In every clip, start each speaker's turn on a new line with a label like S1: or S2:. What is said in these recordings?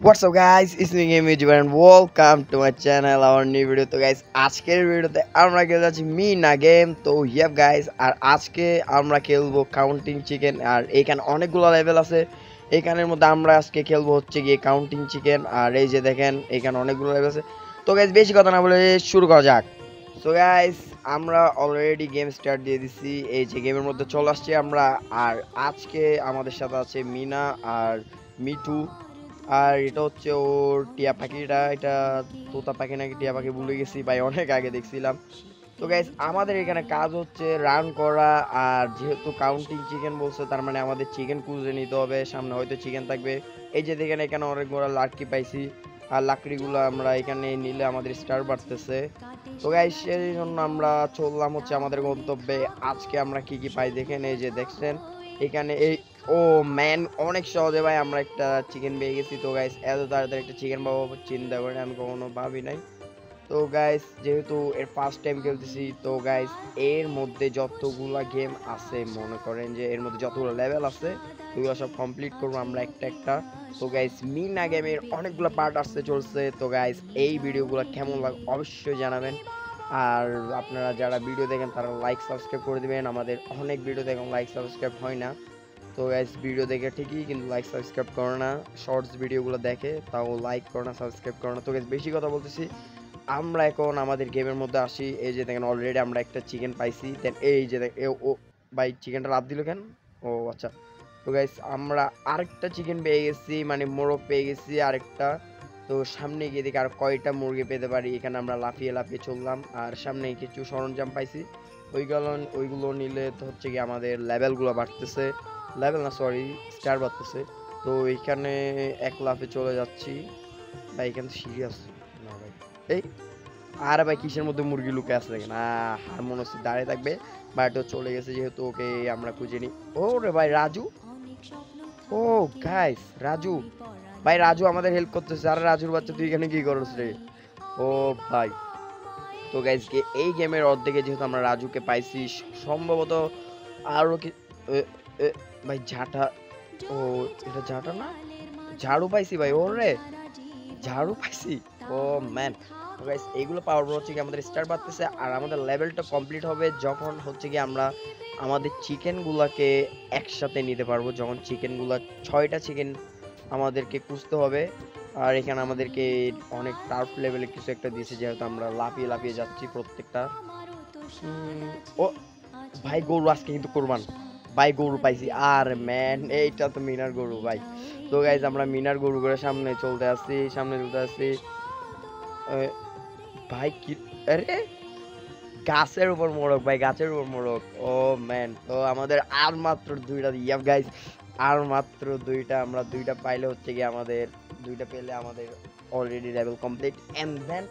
S1: What's up guys, it's me Game YouTuber and welcome to my channel, our new video. তো guys আজকের ভিডিওতে আমরা খেলতে যাচ্ছি মিনা গেম। তো ইয়াপ গাইস, আর আজকে আমরা খেলবো কাউন্টিং চিকেন। আর এখানে অনেকগুলো লেভেল আছে, এখানের মধ্যে আমরা আজকে খেলবো হচ্ছে গিয়ে কাউন্টিং চিকেন। আর এই যে দেখেন এখানে অনেকগুলো লেভেল আছে। তো গাইস বেশি কথা না বলে শুরু করা যাক। সো গাইস আমরা অলরেডি গেম স্টার্ট দিয়ে দিচ্ছি, এই যে গেমের মধ্যে চলে আসছি আমরা। আর আজকে আমাদের সাথে আছে মিনা আর মিঠু। আর এটা হচ্ছে ওর টিয়া পাখিটা, এটা তোতা পাখি নাকি টিয়া পাখি ভুলে গেছি ভাই, অনেক আগে দেখছিলাম। তো গাইস আমাদের এখানে কাজ হচ্ছে রান করা। আর যেহেতু কাউন্টিং চিকেন বলছে, তার মানে আমাদের চিকেন খুঁজে নিতে হবে, সামনে হয়তো চিকেন থাকবে। এই যে দেখেন এখানে অনেকগুলো লাকড়ি পাইছি, আর লাকড়িগুলো আমরা এখানে নিলে আমাদের স্টার বাড়তেছে। তো গাইস সেই জন্য আমরা চললাম হচ্ছে আমাদের গন্তব্যে। আজকে আমরা কি কি পাই দেখেন, এই যে দেখছেন এখানে এই ও ম্যান, অনেক সহজে ভাই আমরা একটা চিকেন পেয়ে গেছি। তো গাইস এত তাড়াতাড়ি একটা চিকেন পাবো চিন্তা করে আমি কখনো ভাবি নাই। তো গাইস যেহেতু এর ফার্স্ট টাইম খেলতেছি, তো গাইস এর মধ্যে যতগুলা গেম আছে, মনে করেন যে এর মধ্যে যতগুলো লেভেল আছে ওইগুলো সব কমপ্লিট করবো আমরা একটা একটা। তো গাইস মিনা গেমের অনেকগুলো পার্ট আসতে চলছে। তো গাইস এই ভিডিওগুলো কেমন লাগে অবশ্যই জানাবেন। আর আপনারা যারা ভিডিও দেখেন তারা লাইক সাবস্ক্রাইব করে দিবেন, আমাদের অনেক ভিডিও দেখেন লাইক সাবস্ক্রাইব হয় না। তো গাইস ভিডিও দেখে ঠিকই কিন্তু লাইক সাবস্ক্রাইব করে না, শর্টস ভিডিওগুলো দেখে তাও লাইক করে না সাবস্ক্রাইব করে না। তো গাইস বেশি কথা বলতেছি, আমরা এখন আমাদের গেমের মধ্যে আসি। এই যে দেখেন অলরেডি আমরা একটা চিকেন পাইছি। দেন এই যে ও ভাই চিকেনটা লাভ দিল কেন? ও আচ্ছা। তো গাইস আমরা আরেকটা চিকেন পেয়ে গেছি, মানে মোরগ পেয়ে গেছি আরেকটা। তো সামনে গিয়ে দেখি আর কয়টা মুরগি পেতে পারি। এখানে আমরা লাফিয়ে লাফিয়ে চললাম, আর সামনে কিছু সরঞ্জাম পাইছি, ওইগুলো নিলে তো হচ্ছে কি আমাদের লেভেলগুলো বাড়তেছে, লেভেল না সরি স্টার বাড়তেছে। তো এইখানে এক লাফে চলে যাচ্ছি ভাই, এখানে সিরিয়াস না ভাই। এই আর ভাই কিসের মধ্যে মুরগি লুকে আছে দেখেন, আর মনে হচ্ছে দাঁড়িয়ে থাকবে, বাট ও চলে গেছে, যেহেতু ওকে আমরা খুঁজে নিই। ও রে ভাই রাজু, ও গাইস রাজু ভাই, রাজু আমাদের হেল্প করতেছে। আর রাজুর বাচ্চা তুই এখানে কি করছিস রে? ও ভাই, তো গাইস এই গেমের অর্ধেকে যেহেতু আমরা রাজুকে পাইছি, সম্ভবত আরো কি এ, এ, ভাই ঝাঁটা, ও এটা ঝাঁটা না, ঝাড়ু পাইছি ভাই, ওরে ঝাড়ু পাইছি। ও ম্যান, তো গাইস এইগুলো পাওয়ার পর হচ্ছে কি আমাদের স্টার বাড়তেছে। আর আমাদের লেভেলটা কমপ্লিট হবে যখন হচ্ছে কি আমরা আমাদের চিকেন গুলাকে একসাথে নিতে পারবো, যখন চিকেন গুলা 6টা চিকেন আমাদেরকে খুঁজতে হবে। আর এখানে আমাদেরকে অনেক টাফ লেভেলে কিছু একটা দিয়েছে, যেহেতু আমরা লাফিয়ে লাফিয়ে যাচ্ছি প্রত্যেকটা। ও ভাই গরু আজকে কিন্তু কোরবান, ভাই গরু পাইছি। আর ম্যান এইটা তো মিনার গরু ভাই। তো গাইজ আমরা মিনার গরু করে সামনে চলতে আসছি। ভাই কি, আরে গাছের উপর মোড়ক ভাই, গাছের উপর মোড়ক। ও ম্যান, তো আমাদের আর মাত্র দুইটা ইয়াপ গাইজ, আর মাত্র দুইটা, আমরা দুইটা পাইলে হচ্ছে কি আমাদের, দুইটা পেলে আমাদের already level complete. And then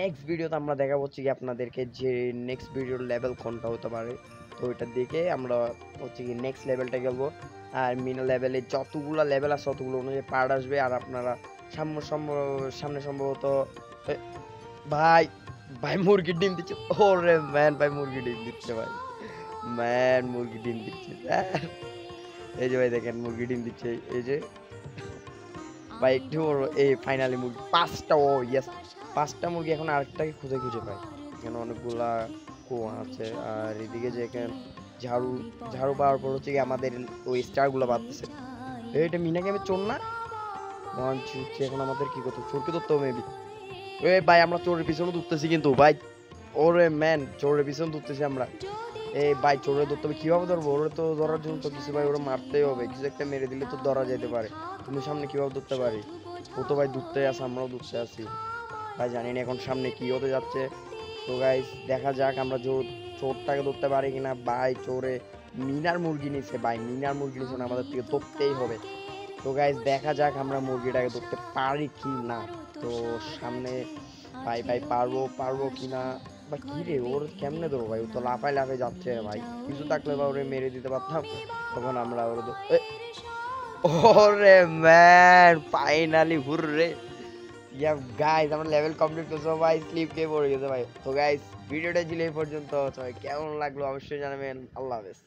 S1: next ভিডিওতে আমরা দেখাবো হচ্ছে কি আপনাদেরকে যে নেক্সট ভিডিওর লেভেল কোনটা হতে পারে। তো এটা দেখে আমরা হচ্ছে কি নেক্সট লেভেলটা খেলবো। আর মিনা লেভেলে যতগুলো লেভেল আছে ততগুলো অনুযায়ী পার্ট আসবে। আর আপনারা সামনে সম্ভবত এ, ভাই ভাই মুরগির ডিম দিচ্ছে, ওরে ম্যান ভাই মুরগি ডিম দিচ্ছে ভাই, ম্যান মুরগি ডিম দিচ্ছে এই যে ভাই দেখেন মুরগি ডিম দিচ্ছে, এই যে ভাই একটু এই ফাইনালি মুরগি 5টা, ও ইয়েস 5টা মুরগি। এখন আরেকটাকে খুঁজে খুঁজে পাই, এখানে অনেকগুলা কুয়া আছে। আর এদিকে যে এখানে ঝাড়ু ঝাড়ু পাওয়ার পর হচ্ছে কি আমাদের ওই স্টার গুলো বাড়তেছে। এটা মিনা গেমের চোর না, ওয়ান চুরছে। এখন আমাদের কি করতে, চোরকে ধরতে হবে মেবি। এ ভাই আমরা চোরের পিছনে ধরতেছি কিন্তু ভাই, ওরে ম্যান চোরের পিছনে ধরতেছি আমরা। এই ভাই চোরে ধরতে হবে, কিভাবে ধরবো? ওরে তো ধরার জন্য তো কিছু ভাই ওরা মারতেই হবে, কিছু একটা মেরে দিলে তো ধরা যেতে পারে, কিন্তু সামনে কিভাবে ধরতে পারি? ও তো ভাই ধরতে আছে, আমরাও ধরতে আছি ভাই, জানি না এখন সামনে কি হতে যাচ্ছে। তো গাইস দেখা যাক আমরা চোরটাকে ধরতে পারি কিনা। ভাই চোরে মিনার মুরগি নিছে ভাই, মিনার মুরগি নিছে না, আমাদের থেকে ধরতেই হবে। তো গাইস দেখা যাক আমরা মুরগিটাকে ধরতে পারি কি না। তো সামনে ভাই ভাই পারবো কি না, বা কি রে ওর কেমনে ধরবো ভাই, ও তো লাফায় লাফায় যাচ্ছে রে ভাই, কিছু থাকলে বা ওরে মেরে দিতে পারতাম, তখন আমরা ওরে ওরে ম্যান ফাইনালি হুররে। ইয়া গাইস আমরা লেভেল কমপ্লিট করছি ভাই, স্লিপ কে পড়ে গেছে ভাই। তো গাইস ভিডিওটা ছিল এই পর্যন্ত, সবাই কেমন লাগলো অবশ্যই জানাবেন। আল্লাহ হাফেজ।